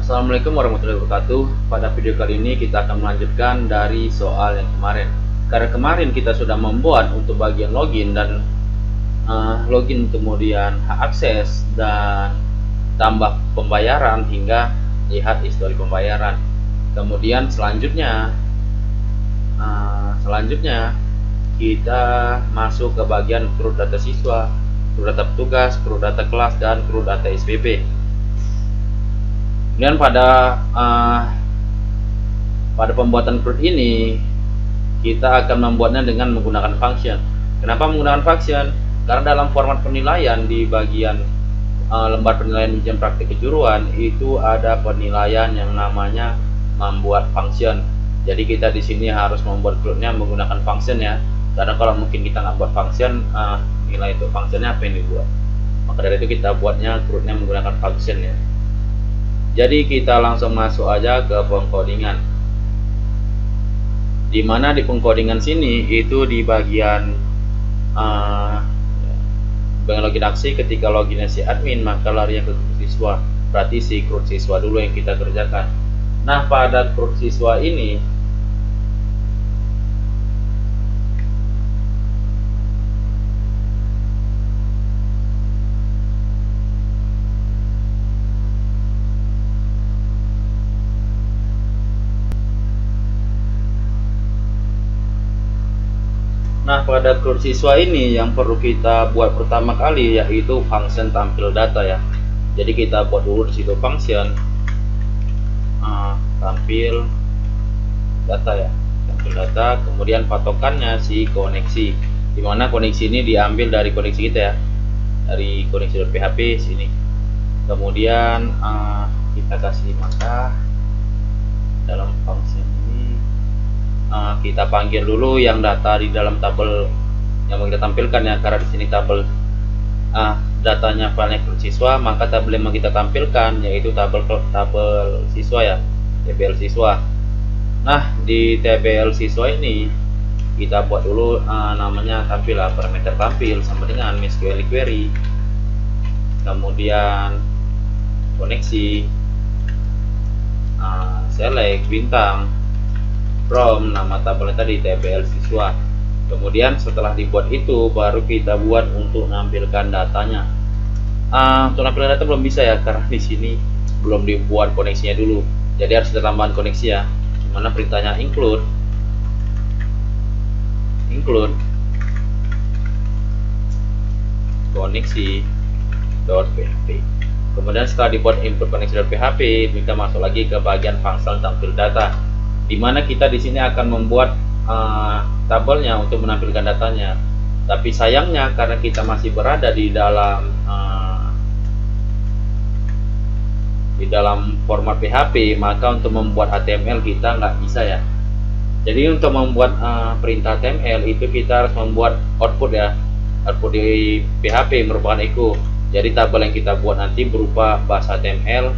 Assalamualaikum warahmatullahi wabarakatuh. Pada video kali ini kita akan melanjutkan dari soal yang kemarin. Karena kemarin kita sudah membuat untuk bagian login dan login, kemudian hak akses dan tambah pembayaran hingga lihat histori pembayaran. Kemudian selanjutnya kita masuk ke bagian kru data siswa, kru data petugas, kru data kelas, dan kru data SPP. Dan pada pembuatan CRUD ini kita akan membuatnya dengan menggunakan function. Kenapa menggunakan function? Karena dalam format penilaian di bagian lembar penilaian ujian praktik kejuruan itu ada penilaian yang namanya membuat function. Jadi kita di sini harus membuat CRUD-nya menggunakan function ya. Karena kalau mungkin kita nggak buat function, nilai untuk functionnya apa yang dibuat? Maka dari itu kita buatnya CRUD-nya menggunakan function ya. Jadi kita langsung masuk aja ke pengkodingan. Dimana di pengkodingan sini itu di bagian login aksi, ketika loginnya si admin maka lari ke CRUD siswa. Berarti si CRUD siswa dulu yang kita kerjakan. Nah, pada CRUD siswa ini CRUD siswa ini yang perlu kita buat pertama kali yaitu function tampil data ya. Jadi kita buat dulu di situ function tampil data ya, tampil data. Kemudian patokannya si koneksi, dimana koneksi ini diambil dari koneksi kita ya, dari koneksi.php sini. Kemudian kita kasih maka dalam function kita panggil dulu yang data di dalam tabel yang mau kita tampilkan ya, karena di sini tabel datanya filenya CRUD siswa, maka tabel yang mau kita tampilkan yaitu tabel siswa ya, TBL siswa. Nah, di TBL siswa ini kita buat dulu namanya tampil lah, parameter tampil sama dengan MySQL query, kemudian koneksi, select bintang, from nama tabelnya tadi TBL siswa. Kemudian setelah dibuat itu baru kita buat untuk menampilkan datanya. Untuk nampilkan data belum bisa ya, karena di sini belum dibuat koneksinya dulu. Jadi harus kita tambahan koneksi ya. Dimana perintahnya include koneksi.php. Kemudian setelah dibuat input koneksi.php, kita masuk lagi ke bagian function tampil data, dimana kita di sini akan membuat tabelnya untuk menampilkan datanya. Tapi sayangnya karena kita masih berada di dalam format PHP, maka untuk membuat HTML kita nggak bisa ya. Jadi untuk membuat perintah HTML itu kita harus membuat output ya, output di PHP merupakan echo. Jadi tabel yang kita buat nanti berupa bahasa HTML,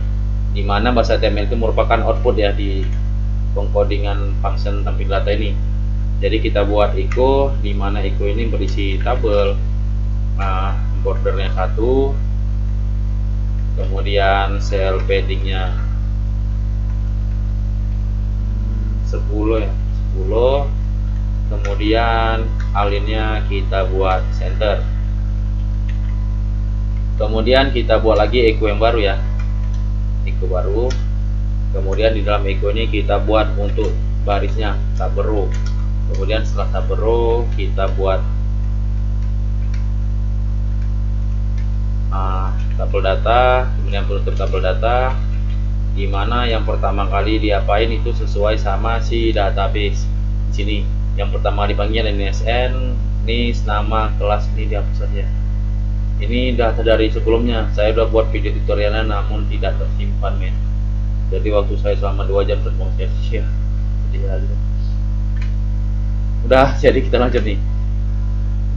di mana bahasa HTML itu merupakan output ya di pengkodingan function tampil data ini. Jadi kita buat echo, di mana echo ini berisi tabel, bordernya 1, kemudian cell paddingnya 10 ya, 10, kemudian alinnya kita buat center. Kemudian kita buat lagi echo yang baru ya, echo baru. Kemudian di dalam echo ini kita buat untuk barisnya tabel row. Kemudian setelah tabel row kita buat tabel data, kemudian penutup tabel data, dimana yang pertama kali diapain itu sesuai sama si database. Di sini yang pertama dipanggil NSN, NIS, nama, kelas ini dihapus saja. Ini data dari sebelumnya, saya udah buat video tutorialnya namun tidak tersimpan men. Jadi waktu saya selama 2 jam terbuang sia-sia. Udah, jadi kita lanjut nih.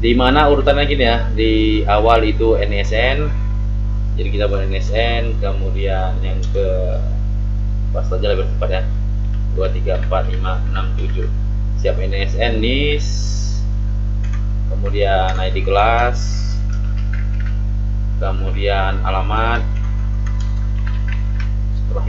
Dimana urutannya gini ya, di awal itu NSN. Jadi kita buat NSN, kemudian yang ke pas saja lebih cepat ya, 2, 3, 4, 5, 6, 7. Siap NSN, NIS, kemudian ID kelas, kemudian alamat, setelah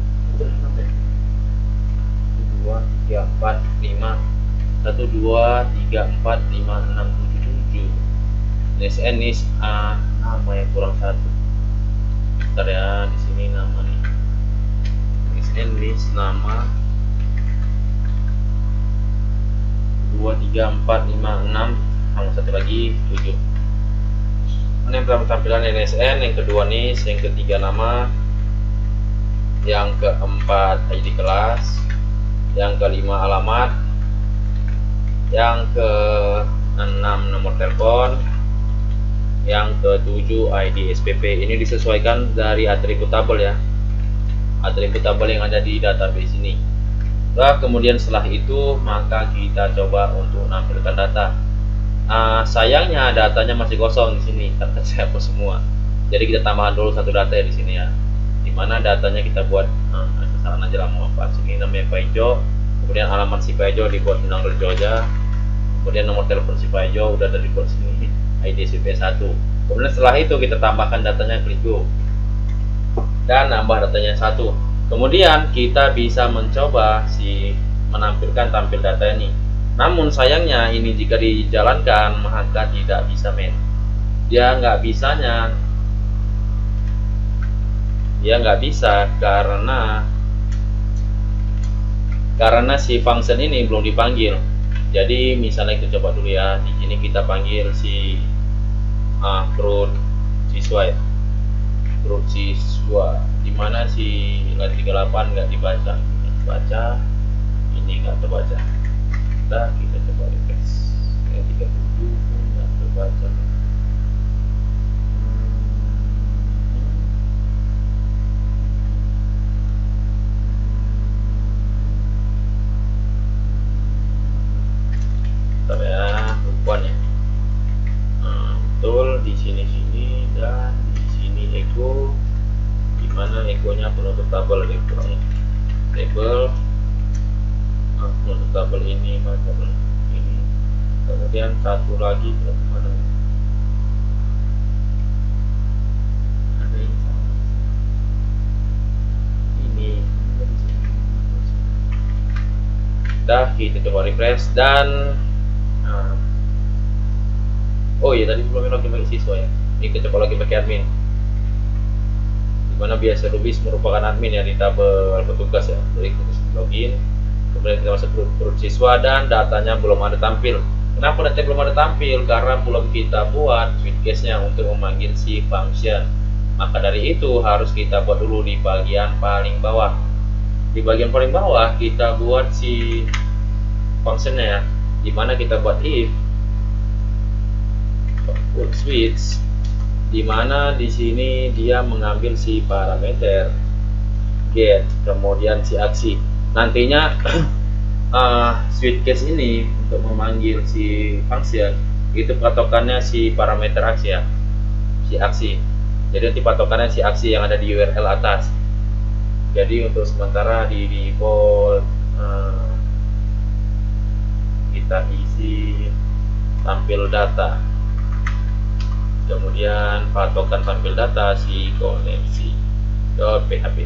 terus 6 ya, 2 3 4 5 1 2 3 4 5 6 7 7. NSN nih nama yang kurang satu. Bentar ya, di sini nama nih. NSN list nama 2 3 4 5 6 sama satu lagi 7. Ini yang tampilan NSN, yang kedua nih, yang ketiga nama, yang keempat ID kelas, yang kelima alamat, yang keenam nomor telepon, yang ketujuh ID SPP. Ini disesuaikan dari atribut tabel ya, atribut tabel yang ada di database ini. Nah, kemudian setelah itu maka kita coba untuk menampilkan data. Sayangnya datanya masih kosong di sini karena saya hapus semua. Jadi kita tambahkan dulu satu data ya di sini ya. Dimana datanya kita buat kesalahan aja lah, mau apa? Sini namanya Pak Ijo, kemudian alamat si Pak Ijo dibuat Minang Rejo aja. Kemudian nomor telepon si Pak Ijo udah dari buat sini, ID SPP 1. Kemudian setelah itu kita tambahkan datanya, klik go dan nambah datanya 1. Kemudian kita bisa mencoba menampilkan tampil data ini. Namun sayangnya ini jika dijalankan maka tidak bisa men. Dia nggak bisa karena si function ini belum dipanggil. Jadi misalnya kita coba dulu ya, di sini kita panggil si root siswa ya, root siswa, dimana si nilai 38 nggak dibaca, ini nggak terbaca. Nah, kita coba refresh, yang 37 nggak terbaca. Bentar ya, lupa ya. Betul di sini dan di sini echo, dimana echonya penutup tabel ada kurangnya. Label penutup tabel ini macam ini. Kemudian satu lagi penutup mana? Ada yang sama. Ini. Dah, kita coba refresh dan oh iya, tadi belum lagi pakai siswa ya. Ini kita coba lagi pakai admin. Dimana biasa Rubis merupakan admin ya di tabel petugas ya. Jadi kita login, kemudian kita masuk grup siswa dan datanya belum ada tampil. Kenapa datanya belum ada tampil? Karena belum kita buat widgets-nya untuk memanggil si function. Maka dari itu harus kita buat dulu di bagian paling bawah. Di bagian paling bawah kita buat si function-nya ya. Dimana kita buat if switch dimana di sini dia mengambil si parameter get, kemudian si aksi. Nantinya switch case ini untuk memanggil si function itu patokannya si parameter aksi ya, si aksi. Jadi nanti patokannya si aksi yang ada di URL atas. Jadi untuk sementara di default kita isi tampil data, kemudian patokan tampil data si koneksi.php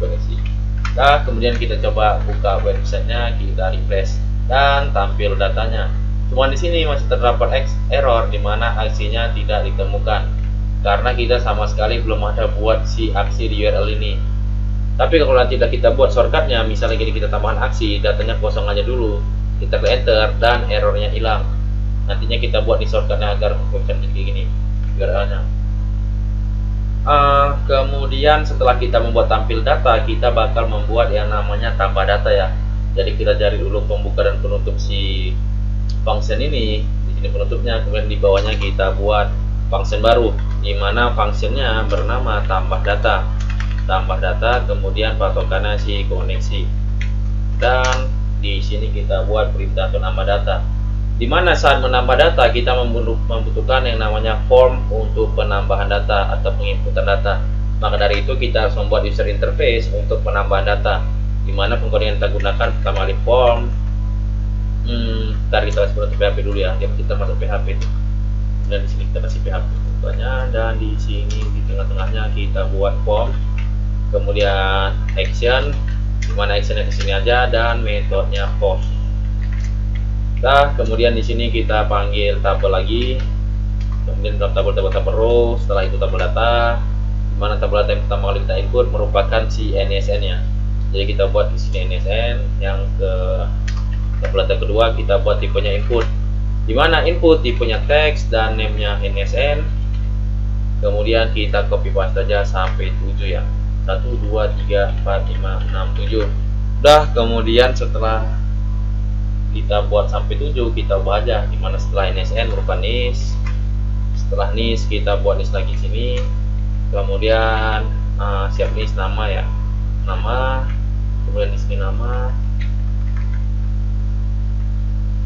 koneksi. Nah, kemudian kita coba buka websitenya, kita refresh dan tampil datanya. Cuma di sini masih terdapat error di mana aksinya tidak ditemukan karena kita sama sekali belum ada buat si aksi di URL ini. Tapi kalau nanti kita buat shortcutnya, misalnya gini, kita tambahan aksi, datanya kosong aja dulu, kita klik enter dan errornya hilang. Nantinya kita buat di shortcutnya agar website kayak gini URL-nya. Kemudian setelah kita membuat tampil data, kita bakal membuat yang namanya tambah data ya. Jadi kita cari dulu pembuka dan penutup si function ini. Di sini penutupnya, kemudian di bawahnya kita buat function baru, di mana functionnya bernama tambah data. Tambah data, kemudian patokannya si koneksi. Dan di sini kita buat perintah untuk nambah data. Di mana saat menambah data kita membutuhkan yang namanya form untuk penambahan data atau penginputan data. Maka dari itu kita harus membuat user interface untuk penambahan data. Di mana pengkodean yang kita gunakan pertama kali form. Ntar kita kasih PHP dulu ya. Kita masuk PHP. Dan di sini kita kasih PHP contohnya, dan di sini di tengah-tengahnya kita buat form. Kemudian action, dimana actionnya di sini aja, dan metodenya post. Nah, kemudian di sini kita panggil tabel lagi, kemudian dalam tabel row, setelah itu tabel data, dimana tabel data yang pertama kali kita input merupakan si NSN-nya. Jadi kita buat di sini NSN, yang ke tabel data kedua kita buat tipenya input, dimana input tipenya teks dan name-nya NSN. Kemudian kita copy paste saja sampai 7 ya. 1, 2, 3, 4, 5, 6, 7. Udah, kemudian setelah kita buat sampai 7, kita ubah aja, dimana setelah NSN berupa NIS, setelah NIS kita buat NIS lagi sini, kemudian siap NIS nama ya, nama, kemudian di sini nama,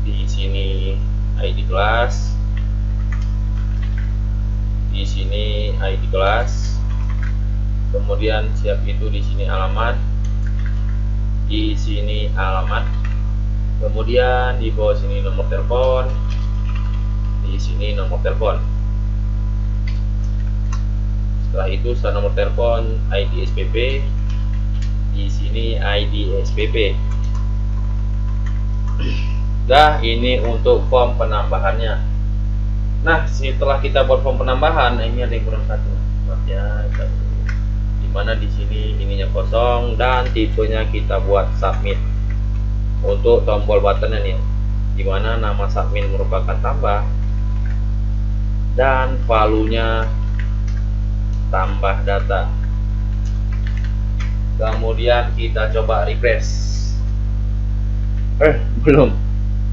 di sini ID kelas, di sini ID kelas. Kemudian siap itu di sini alamat, di sini alamat, kemudian di bawah sini nomor telepon, di sini nomor telepon. Setelah itu setelah nomor telepon ID SPP, di sini ID SPP. Nah, ini untuk form penambahannya. Nah, setelah kita buat form penambahan, ini ada yang kurang satu, maaf ya, dimana di sini ininya kosong dan tipenya kita buat submit. Untuk tombol buttonnya nih, dimana nama submit merupakan tambah dan valuenya tambah data. Kemudian kita coba refresh.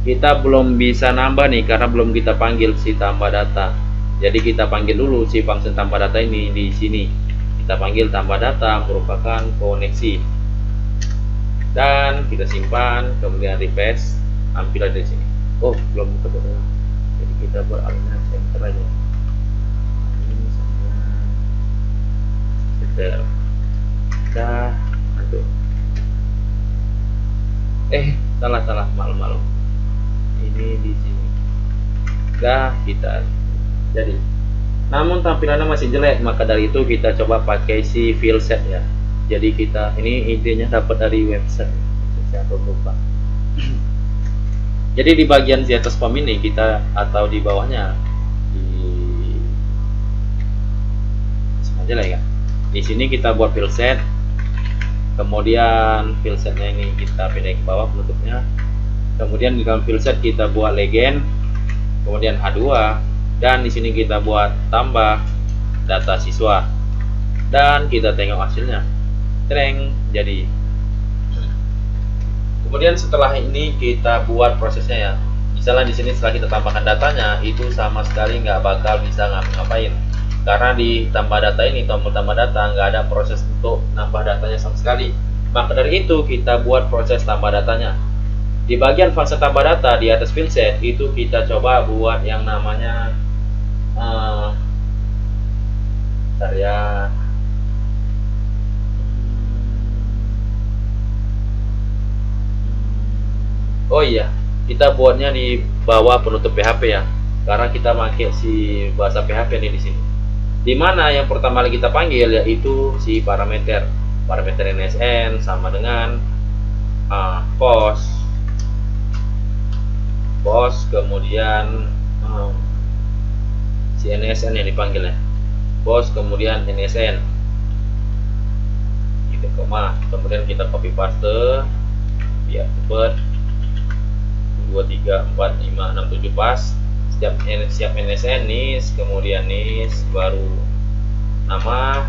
Kita belum bisa nambah nih karena belum kita panggil si tambah data. Jadi kita panggil dulu si function tambah data ini di sini. Kita panggil tambah data merupakan koneksi. Dan kita simpan, kemudian refresh, ambil dari sini. Oh, belum ketemu. Jadi kita buat alinea center aja. Ini sama center. Dah, aduh. Salah, malu. Ini di sini. Dah, kita jadi. Namun tampilannya masih jelek, maka dari itu kita coba pakai si fill set ya. Jadi kita ini idenya dapat dari website. Saya lupa. Jadi di bagian di atas form ini kita atau di bawahnya di sengaja lah ya. Di sini kita buat fill set. Kemudian fill setnya ini kita pindah ke bawah penutupnya. Kemudian di dalam fill set kita buat legend. Kemudian H2 dan di sini kita buat tambah data siswa. Dan kita tengok hasilnya. Jadi kemudian setelah ini kita buat prosesnya ya, misalnya di sini setelah kita tambahkan datanya itu sama sekali nggak bakal bisa ngapain, karena di tambah data ini, tombol tambah data, nggak ada proses untuk nambah datanya sama sekali. Maka dari itu kita buat proses tambah datanya. Di bagian fase tambah data di atas field set itu kita coba buat yang namanya bentar ya. Oh iya, kita buatnya di bawah penutup PHP ya, karena kita pakai si bahasa PHP nih di sini. Dimana yang pertama kali kita panggil yaitu si parameter NSN sama dengan post, kemudian si NSN yang dipanggil ya, post kemudian NSN gitu, koma, kemudian kita copy paste biar cepet. 2, 3, 4, 5, 6, 7 pas. Siap NSN NIS, kemudian NIS, baru nama,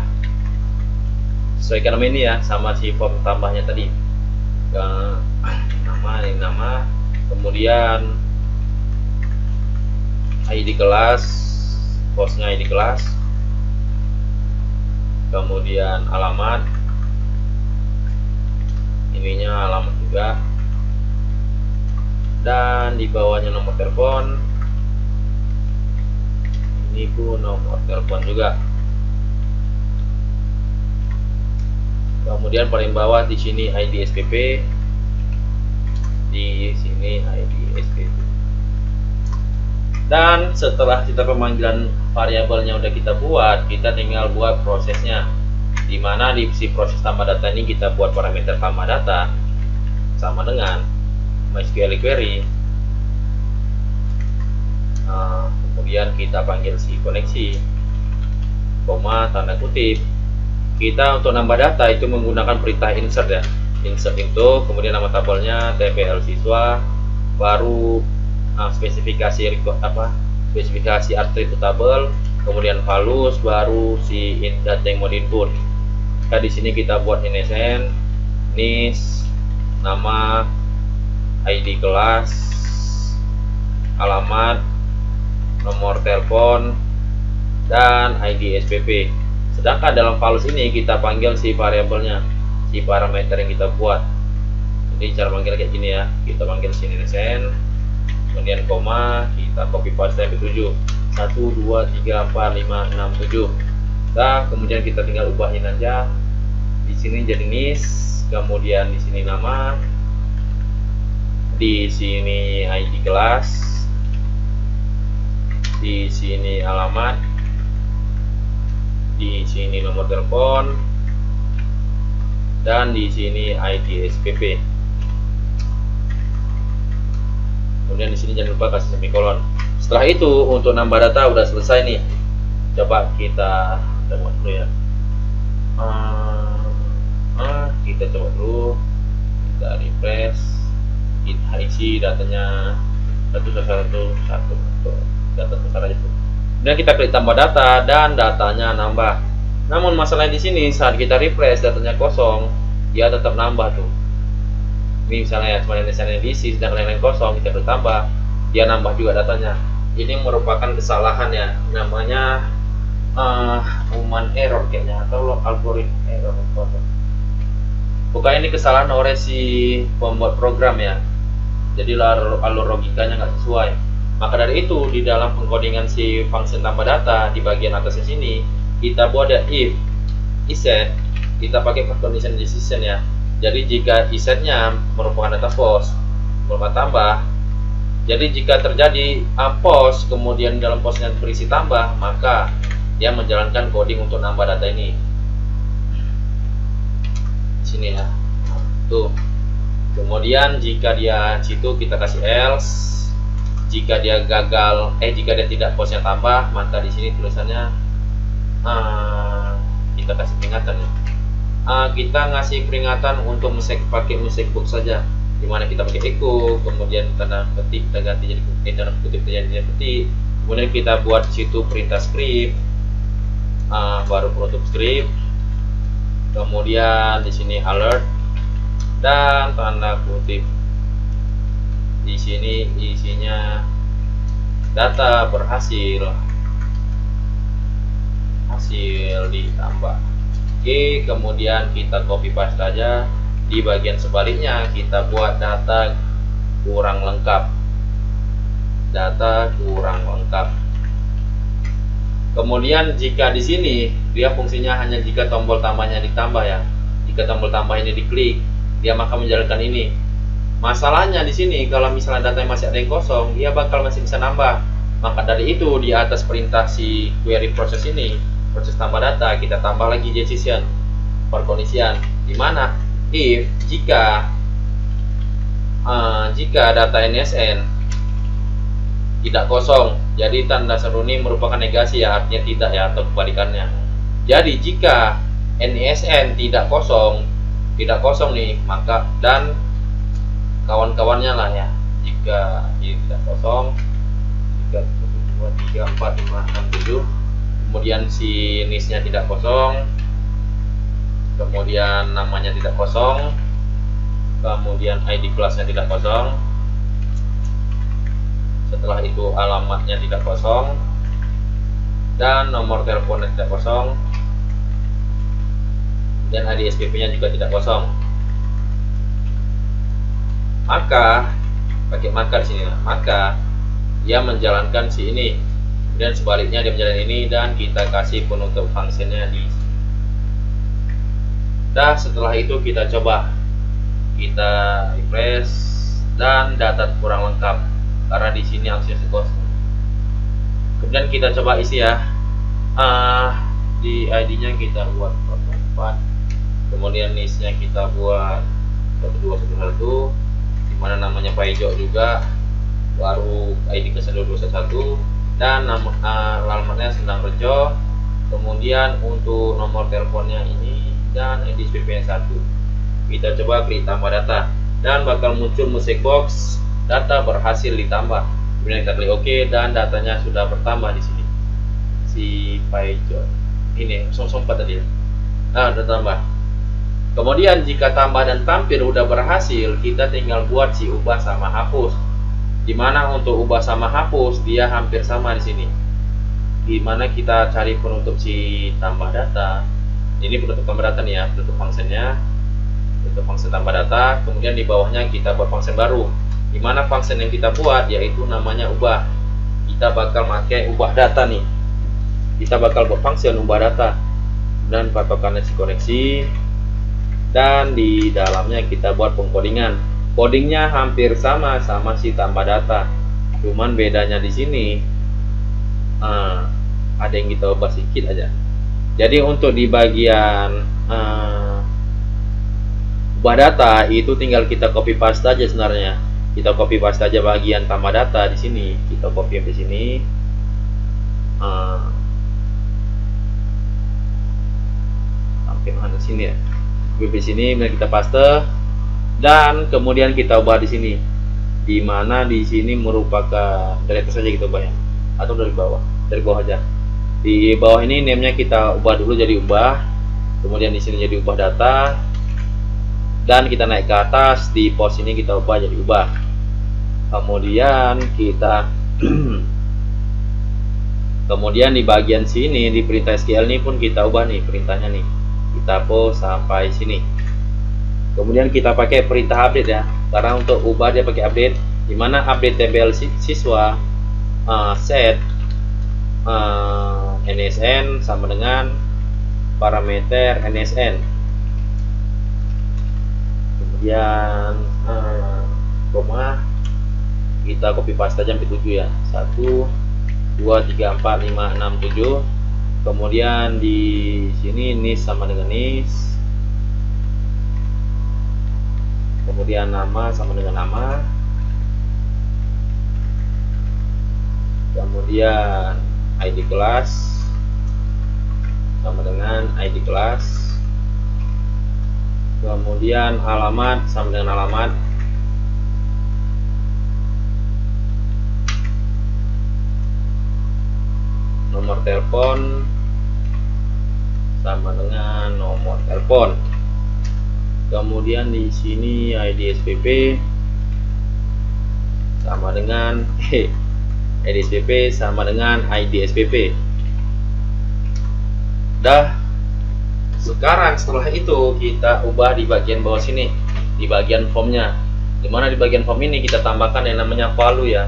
sesuaikan nama ini ya sama si form tambahnya tadi. Nama, kemudian ID kelas, postnya ID kelas, kemudian alamat, ininya alamat juga, dan di bawahnya nomor telepon, ini pun nomor telepon juga. Kemudian paling bawah di sini ID SPP, di sini ID SPP. Dan setelah kita pemanggilan variabelnya udah kita buat, kita tinggal buat prosesnya. Dimana di si proses tambah data ini kita buat parameter tambah data sama dengan MySQL query, kemudian kita panggil si koneksi, koma, tanda kutip. Kita untuk nambah data itu menggunakan perintah insert ya, insert itu, kemudian nama tabelnya TPL siswa, baru spesifikasi spesifikasi attribut tabel, kemudian values, baru si data yang mau diinput. Nah, di sini kita buat NSN, NIS, nama, ID kelas, alamat, nomor telepon, dan ID SPP. Sedangkan dalam values ini kita panggil si variabelnya, si parameter yang kita buat. Jadi cara panggil kayak gini ya, kita panggil sini NSN, kemudian koma, kita copy paste sampai 7, 1, 2, 3, 4, 5, 6, 7. Nah, kemudian kita tinggal ubahin aja. Di sini jadi NIS, kemudian di sini nama, di sini ID kelas, di sini alamat, di sini nomor telepon, dan di sini ID SPP. Kemudian di sini jangan lupa kasih semikolon. Setelah itu untuk nambah data udah selesai nih. Coba kita buat dulu ya. Kita coba dulu, kita refresh, kita isi datanya satu data besar aja tuh. Kemudian kita klik tambah data dan datanya nambah. Namun masalahnya di sini saat kita refresh datanya kosong, dia tetap nambah tuh. Ini misalnya ya cuma NSN diisi, sedangkan lain kosong, kita klik tambah, dia nambah juga datanya. Ini merupakan kesalahan ya, namanya human error kayaknya, atau algoritma error. Bukan ini kesalahan oleh si pembuat program ya, jadi alur logikanya nggak sesuai. Maka dari itu di dalam pengkodingan si function tambah data di bagian atasnya sini kita buat ada if iset, kita pakai condition decision ya. Jadi jika isetnya merupakan data post berupa tambah, jadi jika terjadi post kemudian dalam postnya berisi tambah, maka dia menjalankan coding untuk nambah data ini. Sini ya, tuh. Kemudian jika dia situ kita kasih else, jika dia gagal, jika dia tidak postnya tambah, maka di sini tulisannya kita kasih peringatan ya. Kita ngasih peringatan untuk pakai music box saja, dimana kita pakai echo, kemudian tanda ketik kita ganti jadi tanda kutip jadi ketik, kemudian kita buat situ perintah script, baru penutup script. Kemudian di sini alert dan tanda kutip di sini isinya data berhasil ditambah. Oke, kemudian kita copy paste saja. Di bagian sebaliknya kita buat data kurang lengkap. Kemudian jika di sini dia fungsinya hanya jika tombol tambahnya ditambah ya. Jika tombol tambah ini diklik, dia maka menjalankan ini. Masalahnya di sini kalau misalnya datanya masih ada yang kosong, dia bakal masih bisa nambah. Maka dari itu di atas perintah si query proses ini, proses tambah data, kita tambah lagi decision perkondisian, di mana if jika data NSN tidak kosong, jadi tanda seru ini merupakan negasi ya, artinya tidak ya, atau kebalikannya. Jadi jika NSN tidak kosong nih, maka dan kawan-kawannya lah ya, jika ini tidak kosong, 3, 2, 3, 4, 5, 6, 7, kemudian si NIS-nya tidak kosong, kemudian namanya tidak kosong, kemudian ID kelasnya tidak kosong, setelah itu alamatnya tidak kosong, dan nomor teleponnya tidak kosong, dan ID SPP nya juga tidak kosong. Maka pakai maka di sini, maka dia menjalankan si ini, dan sebaliknya dia menjalankan ini, dan kita kasih penutup fungsinya di sini. Dah, setelah itu kita coba, kita refresh, dan data kurang lengkap karena di sini aksesnya kosong. Kemudian kita coba isi ya. Di ID-nya kita buat 4, kemudian NIS-nya kita buat 1211, dimana namanya Pak Ijo juga, baru ID ke 1211, dan nama alamatnya Sendang Rejo. Kemudian untuk nomor teleponnya ini dan ID SPP 1. Kita coba klik tambah data dan bakal muncul musik box data berhasil ditambah. Kemudian kita klik OK dan datanya sudah bertambah di sini. Si Paijo ini 04 tadi. Nah, udah tambah. Kemudian jika tambah dan tampil udah berhasil, kita tinggal buat si ubah sama hapus. Dimana untuk ubah sama hapus dia hampir sama di sini. Dimana kita cari penutup si tambah data. Ini penutup tambah data nih ya, penutup fungsinya, penutup fungsi tambah data. Kemudian di bawahnya kita buat fungsi baru, dimana fungsi yang kita buat yaitu namanya ubah. Kita bakal pakai ubah data nih, kita bakal buat fungsi ubah data dan patokannya si koneksi, dan di dalamnya kita buat pengkodingan. Codingnya hampir sama si tambah data, cuman bedanya di sini ada yang kita ubah sedikit aja. Jadi untuk di bagian ubah data itu tinggal kita copy paste aja sebenarnya. Kita copy paste aja bagian tambah data di sini. Kita copy di sini. Sampai mana sini ya? Copy di sini, kemudian kita paste dan kemudian kita ubah di sini. Di mana di sini merupakan dari atas saja kita ubah ya, atau dari bawah? Dari bawah aja. Di bawah ini name-nya kita ubah dulu jadi ubah, kemudian di sini jadi ubah data, dan kita naik ke atas di pos ini kita ubah jadi ubah. Kemudian kita kemudian di bagian sini di perintah SQL ini pun kita ubah nih perintahnya nih, kita post sampai sini. Kemudian kita pakai perintah update ya, karena untuk ubah dia pakai update, dimana update tabel siswa set NSN sama dengan parameter NSN, kemudian koma kita copy paste aja sampai 7 ya, 1 2 3 4 5 6 7. Kemudian di sini NIS sama dengan NIS, kemudian nama sama dengan nama, kemudian ID kelas sama dengan ID kelas, kemudian alamat sama dengan alamat, nomor telepon sama dengan nomor telepon, kemudian di sini ID SPP, sama dengan ID SPP sama dengan ID SPP. Dah, sekarang setelah itu kita ubah di bagian bawah sini, di bagian formnya. Dimana di bagian form ini kita tambahkan yang namanya value ya.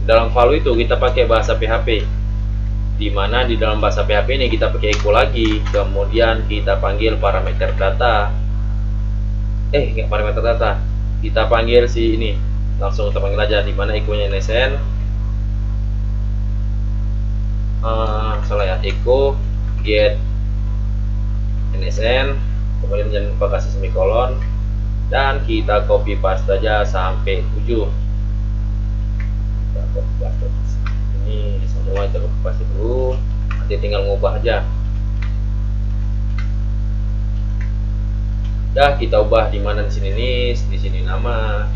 Di dalam value itu kita pakai bahasa PHP. Dimana di dalam bahasa PHP ini kita pakai echo lagi, kemudian kita panggil parameter data. Nggak parameter data, kita panggil si ini, langsung kita panggil aja. Dimana echo-nya NSN, salah ya, echo get NSN, kemudian jangan lupa kasih semikolon, dan kita copy paste aja sampai 7. Kita copy paste ini semua, kita copy paste dulu, nanti tinggal ngubah aja. Dah, kita ubah di mana, di sini nih, di sini nama,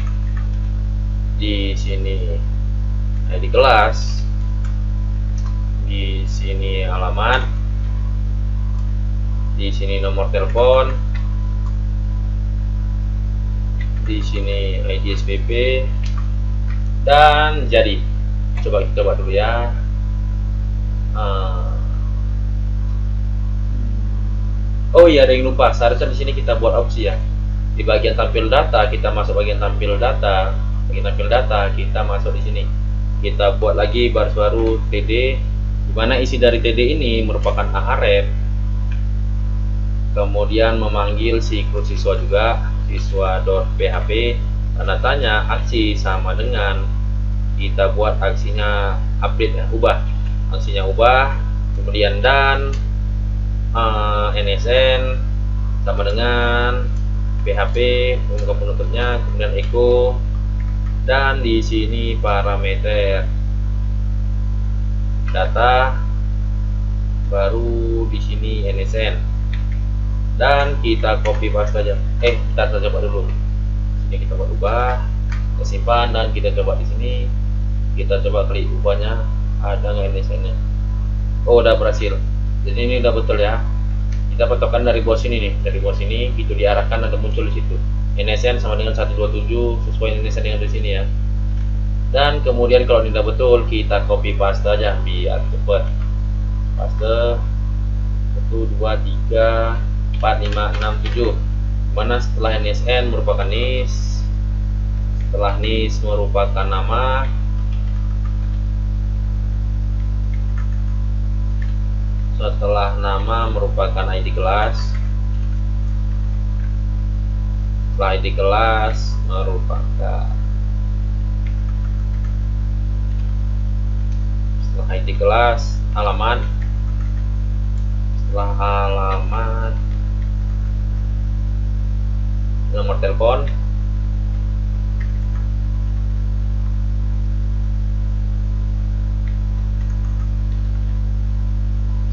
di sini ID kelas, di sini alamat, di sini nomor telepon, di sini ID SPP, dan jadi. Coba kita coba dulu ya. Oh iya, ada yang lupa. Seharusnya di sini kita buat opsi ya. Di bagian tampil data, kita masuk bagian tampil data. Bagian tampil data, kita masuk di sini. Kita buat lagi baris baru TD, di mana isi dari TD ini merupakan ahref. Kemudian memanggil siklus siswa juga, siswa.php, tanda tanya aksi sama dengan kita buat aksinya update ya, ubah. Aksinya ubah, kemudian dan NSN sama dengan PHP pembuka penutupnya, kemudian echo, dan di sini parameter data, baru di sini NSN, dan kita copy paste aja. Kita coba dulu. Sini kita buat ubah, kita simpan, dan kita coba di sini. Kita coba klik ubahnya, ada nggak NSN-nya? Oh, udah berhasil. Jadi ini udah betul ya. Kita patokan dari bawah sini nih, dari bawah sini itu diarahkan, ada muncul di situ. NSN sama dengan 127, sesuai NSN yang di sini ya. Dan kemudian kalau ini udah betul, kita copy paste aja biar cepet. Paste 1 2 3 4 5 6 7. Mana setelah NSN merupakan NIS, setelah NIS merupakan nama, setelah nama merupakan ID kelas, setelah ID kelas merupakan, setelah ID kelas alamat, setelah alamat nomor telepon,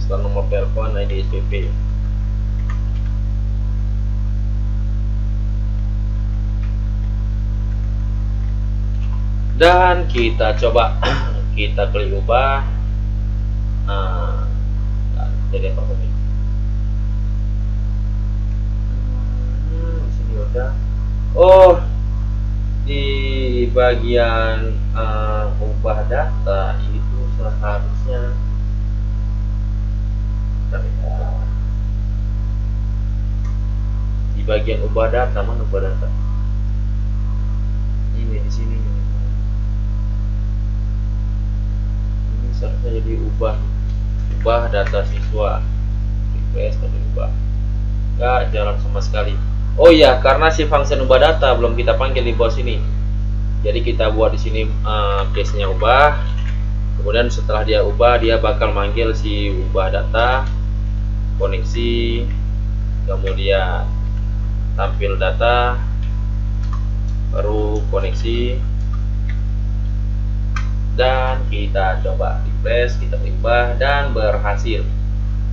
setelah nomor telepon ID SPP. Dan kita coba kita klik ubah. Jadi apa ini? Di sini udah. Oh, di bagian ubah data itu seharusnya di bagian ubah data, mana ubah data? Ini di sini. Ini seharusnya jadi ubah data siswa. Request atau ubah. Nggak jalan sama sekali. Oh iya, karena si function ubah data belum kita panggil di bawah sini. Jadi kita buat di sini case-nya ubah. Kemudian setelah dia ubah, dia bakal manggil si ubah data, koneksi, kemudian tampil data, baru koneksi, dan kita coba refresh, kita ubah, dan berhasil.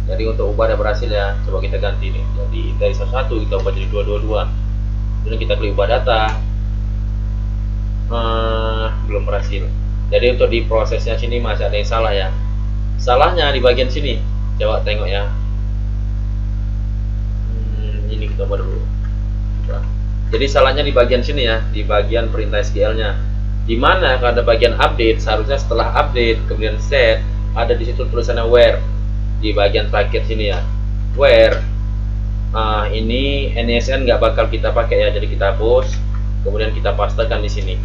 Jadi untuk ubah dan berhasil ya. Coba kita ganti nih. Jadi dari 1 kita ubah jadi 222. Kemudian kita klik ubah data, belum berhasil. Jadi untuk di prosesnya sini masih ada yang salah ya. Salahnya di bagian sini. Coba tengok ya. Ini kita ubah dulu. Jadi salahnya di bagian sini ya, di bagian perintah SQL-nya. Dimana kalau ada bagian update, seharusnya setelah update kemudian set, ada di situ tulisannya where di bagian terakhir sini ya, where. Ini NISN nggak bakal kita pakai ya, jadi kita hapus, kemudian kita pastekan di sini.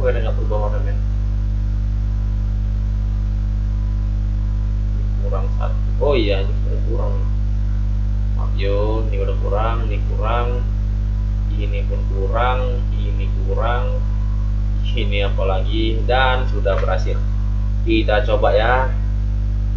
Nggak berubah warna men, kurang satu. Oh iya, ini udah kurang. Maaf yo, ini udah kurang, ini kurang, ini pun kurang, ini kurang, ini apalagi, dan sudah berhasil. Kita coba ya,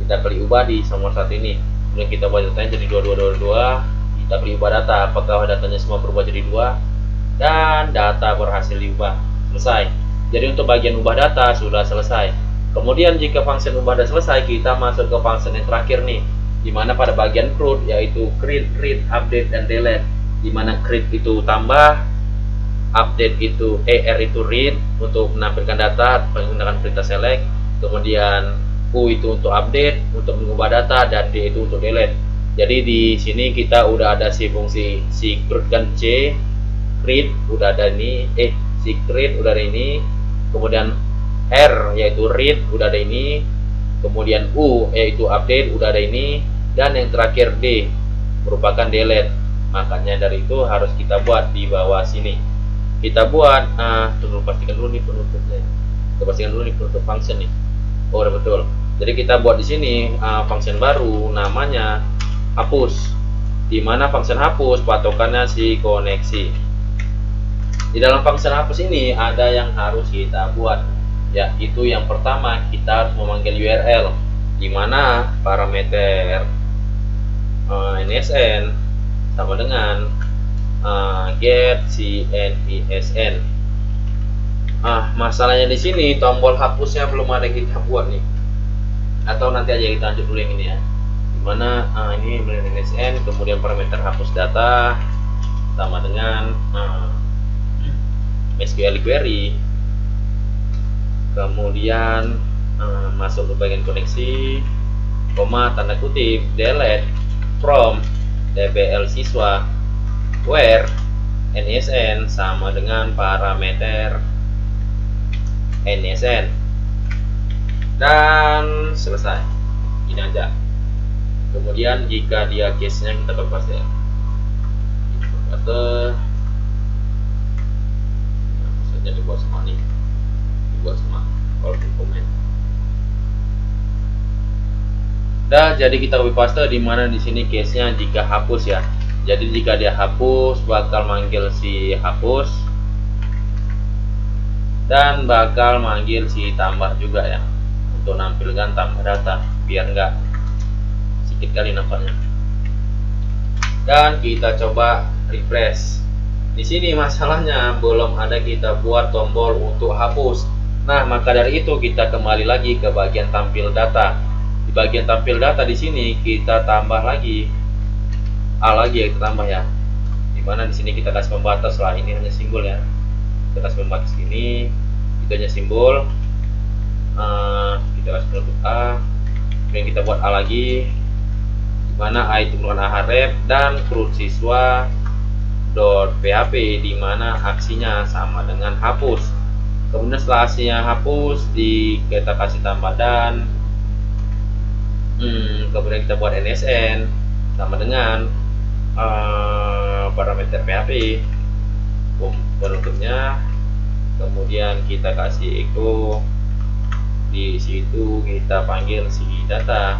kita klik ubah di nomor satu ini, kemudian kita buat datanya jadi 2222. Kita klik ubah data, apakah datanya semua berubah jadi 2, dan data berhasil diubah. Selesai. Jadi untuk bagian ubah data sudah selesai. Kemudian jika function ubah data selesai, kita masuk ke function yang terakhir nih, dimana pada bagian CRUD yaitu create, read, update, dan delete. Dimana create itu tambah, update itu itu read untuk menampilkan data menggunakan perintah select, kemudian U itu untuk update untuk mengubah data, dan D itu untuk delete. Jadi di sini kita udah ada si fungsi si CRUD kan C, create udah ada ini, si create udah ada ini, kemudian R yaitu read udah ada ini, kemudian U yaitu update udah ada ini, dan yang terakhir D merupakan delete. Makanya dari itu harus kita buat di bawah sini. Kita buat tunggu, pastikan dulu nih penutupnya. Kita pastikan dulu nih penutup function nih. Oh udah betul. Jadi kita buat di sini function baru namanya hapus. Dimana function hapus patokannya si koneksi. Di dalam function hapus ini ada yang harus kita buat, yaitu yang pertama kita harus memanggil URL, dimana parameter NISN sama dengan get CNISN. Masalahnya di sini tombol hapusnya belum ada kita buat nih, atau nanti aja kita lanjut dulu yang ini ya. Dimana ini NISN, kemudian parameter hapus data sama dengan SQL query, kemudian masuk ke bagian koneksi, koma tanda kutip delete from dbl siswa where NISN sama dengan parameter NISN, dan selesai. Ini aja. Kemudian jika dia case nya kita lepas ya, dibuat semua nih, dibuat semua kalau komen. Dah, jadi kita copy paste di mana di sini case-nya jika hapus ya. Jadi jika dia hapus bakal manggil si hapus dan bakal manggil si tambah juga ya, untuk nampilkan tambah data biar enggak sedikit kali nampaknya. Dan kita coba refresh. Di sini masalahnya belum ada kita buat tombol untuk hapus. Nah, maka dari itu kita kembali lagi ke bagian tampil data. Di bagian tampil data di sini kita tambah lagi lagi ya, kita tambah ya. Dimana di sini kita kasih pembatas lah, ini hanya simbol ya. Kita kasih pembatas ini, itu hanya simbol. Kita kasih penutup A. Kemudian kita buat A lagi. Dimana A itu merupakan href dan CRUD siswa .php, di mana aksinya sama dengan hapus. Kemudian setelah aksinya hapus kita kasih tambah dan kemudian kita buat NISN sama dengan parameter PHP penutupnya, kemudian kita kasih echo, di situ kita panggil si data,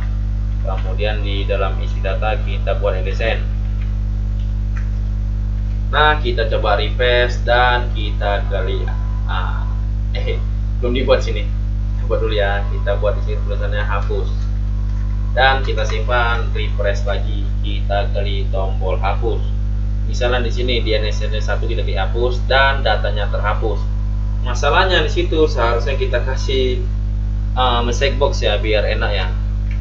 kemudian di dalam isi data kita buat NISN. Nah, kita coba refresh dan kita klik belum dibuat sini. Buat dulu ya. Kita buat di sini tulisannya hapus. Dan kita simpan, refresh lagi, kita klik tombol hapus. Misalnya di sini di NISN 1 kita dihapus dan datanya terhapus. Masalahnya di situ seharusnya kita kasih message box ya biar enak ya.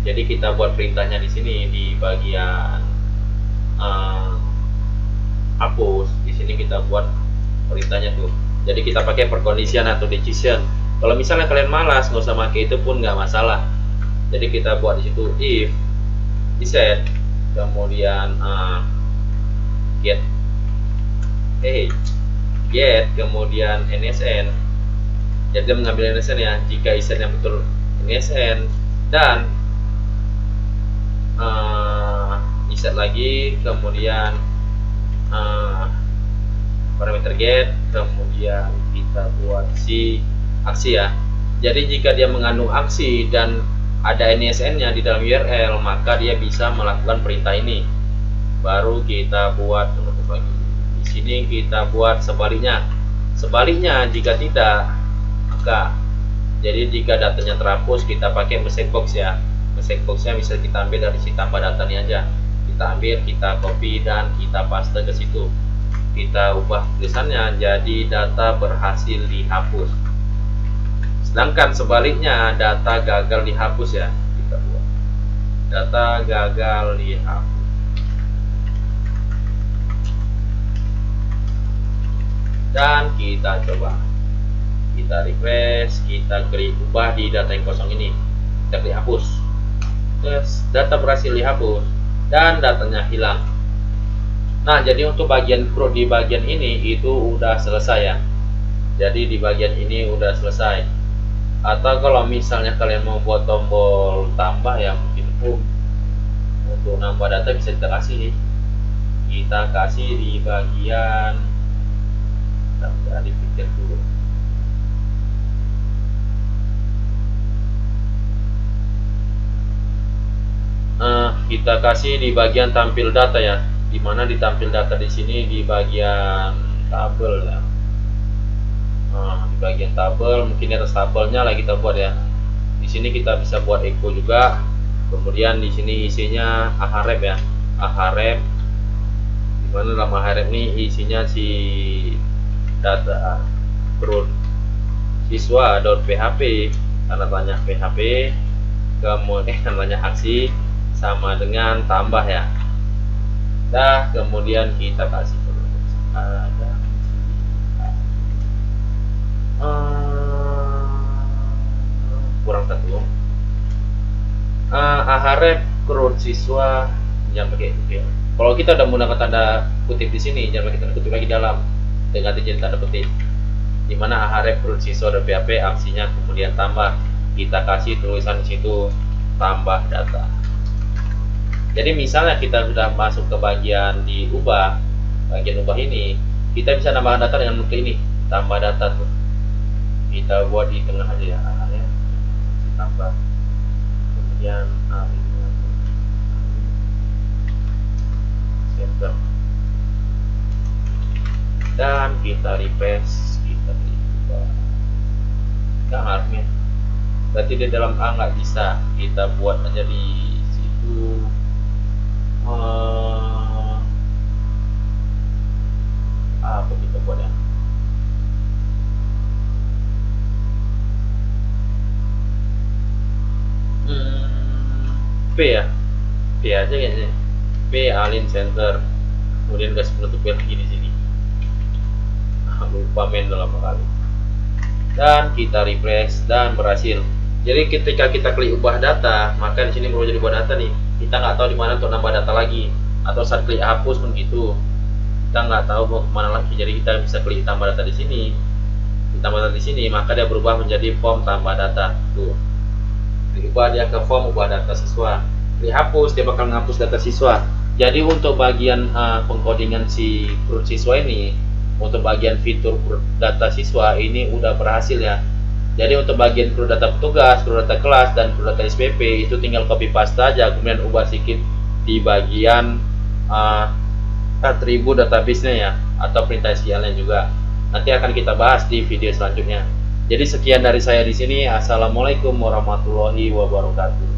Jadi kita buat perintahnya di sini di bagian hapus. Di sini kita buat perintahnya tuh. Jadi kita pakai percondition atau decision. Kalau misalnya kalian malas nggak usah pakai itu pun nggak masalah. Jadi kita buat di situ if set, kemudian get kemudian NSN. Jadi dia mengambil NSN ya, jika isetnya betul NSN, dan iset lagi, kemudian parameter get, kemudian kita buat si aksi ya. Jadi jika dia mengandung aksi dan ada NSN-nya di dalam URL, maka dia bisa melakukan perintah ini. Baru kita buat penutup lagi. Di sini kita buat sebaliknya. Sebaliknya jika tidak, maka jadi jika datanya terhapus, kita pakai message box ya. Message box-nya bisa kita ambil dari si tambah data ini aja. Kita ambil, kita copy dan kita paste ke situ. Kita ubah tulisannya jadi data berhasil dihapus. Sedangkan sebaliknya data gagal dihapus ya, kita buat data gagal dihapus. Dan kita coba, kita refresh, kita klik ubah di data yang kosong ini, kita klik hapus. Terus data berhasil dihapus dan datanya hilang. Nah, jadi untuk bagian CRUD di bagian ini itu udah selesai ya. Jadi di bagian ini udah selesai. Atau kalau misalnya kalian mau buat tombol tambah ya, mungkin untuk nambah data bisa kita kasih nih. Kita kasih di bagian, kita dipikir dulu. Kita kasih di bagian tampil data ya. Dimana di tampil data di sini di bagian tabel ya. Di bagian tabel, mungkin di atas tabelnya lah kita buat ya. Di sini kita bisa buat echo juga. Kemudian di sini isinya ahref ya, ahref. Dimana dalam ahref ini isinya si data CRUD siswa.php, tanda tanya PHP, kemudian tanda aksi sama dengan tambah ya. Nah, kemudian kita kasih ada kurang satu. Ahref CRUD siswa, jangan pakai itu. Kalau kita udah menggunakan tanda kutip di sini, jangan pakai tanda kutip lagi dalam, dengan jadi tanda kutip. Dimana ahref CRUD siswa dan PHP aksinya kemudian tambah, kita kasih tulisan di situ tambah data. Jadi misalnya kita sudah masuk ke bagian diubah, bagian ubah ini, kita bisa nambah data dengan mengklik ini, tambah data tuh. Kita buat di tengah aja ya, tambah. Kemudian center. Dan kita refresh, kita ubah. Kita harusnya. Berarti di dalam A nggak bisa, kita buat aja di situ. Apa kita buat ya? P ya, P aja kayaknya. P align center. Kemudian kasih penutup lagi di sini. Lupa main lama kali. Dan kita refresh dan berhasil. Jadi ketika kita klik ubah data, maka di sini baru jadi ubah data nih. Kita nggak tahu di mana untuk nambah data lagi, atau saat klik hapus pun gitu, kita nggak tahu mau kemana lagi. Jadi kita bisa klik tambah data di sini, ditambah data di sini, maka dia berubah menjadi form tambah data. Tuh, diubah dia ke form ubah data siswa. Klik hapus, dia bakal menghapus data siswa. Jadi untuk bagian pengkodingan si CRUD siswa ini, untuk bagian fitur CRUD data siswa ini udah berhasil ya. Jadi untuk bagian CRUD data petugas, CRUD data kelas, dan CRUD data SPP itu tinggal copy paste aja, kemudian ubah sedikit di bagian atribut database-nya ya, atau perintah SQL-nya juga. Nanti akan kita bahas di video selanjutnya. Jadi sekian dari saya di sini. Assalamualaikum warahmatullahi wabarakatuh.